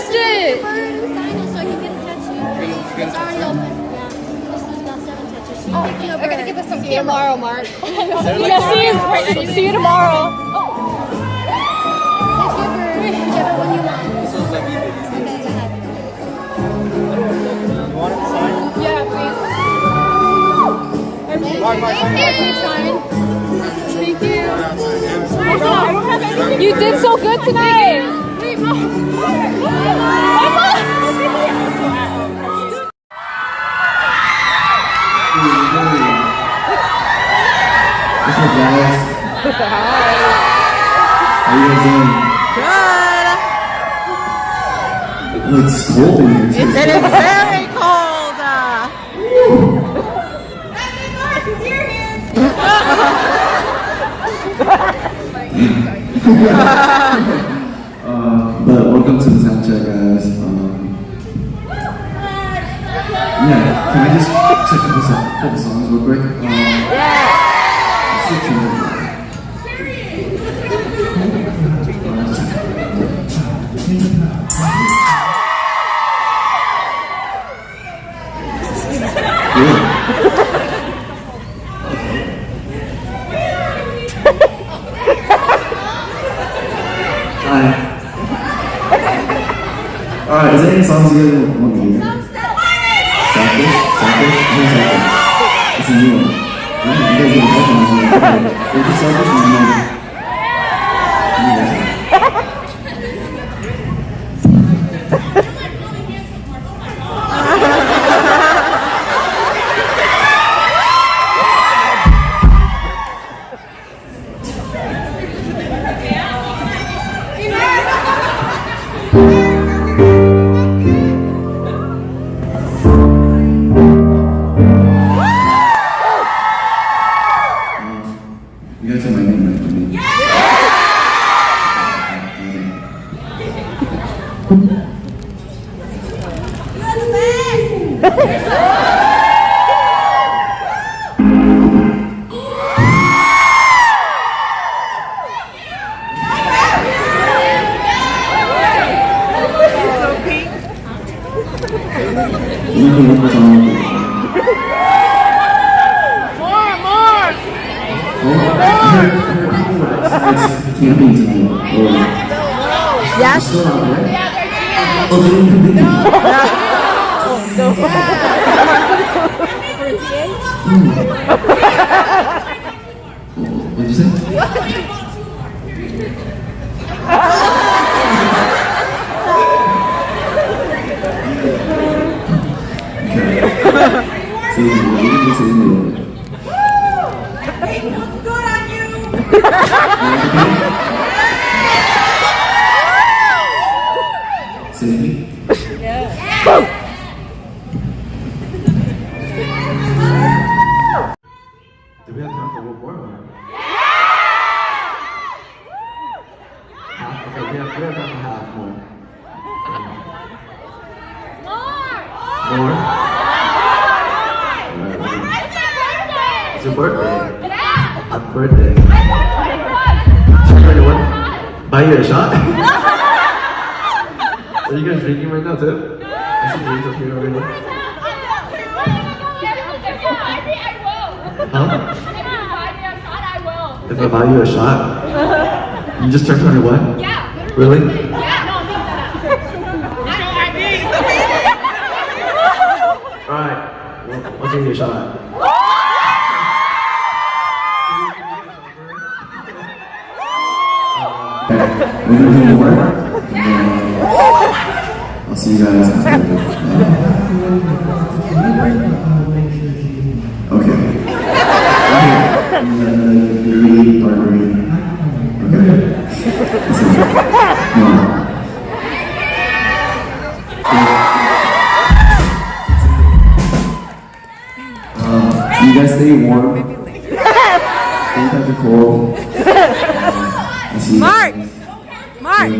missed it. So I can get a tattoo. It's already open. Yeah. This is about 7 tattoos. So you pick me up. I gotta give us some tomorrow, Mark. Yeah, See you tomorrow. Whichever one you want. This one's like easy. Okay, go ahead. You want it to sign? Yeah, please. Mark, Thank you. You did so good tonight. What's up, guys? How you guys doing? Good. Oh, it's cold in here too. It is very cold. But welcome to the soundcheck, guys. Yeah, can I just check a couple songs real quick? Let's Alright, is there any songs you guys want to hear? Selfish? It's a new one. You guys get a question. Is it selfish or no? You guys have my name right for me. Camping tonight. Yes. Still out there? Oh, they didn't come in. What'd you say? See, you didn't say anything. Cindy? Yeah. Do we have time for one more? Okay, we have time for half more. More? It's your birthday. Happy birthday. Buy you a shot? Are you guys drinking right now too? I see drinks up here already. Huh? If I buy you a shot? You just turned 21? Yeah. Really? Alright, well, I'll give you a shot. We're gonna do more. I'll see you guys after. Okay. Right here. Green, dark green. Okay. You guys stay warm. Don't touch the cold. Mark! Mark!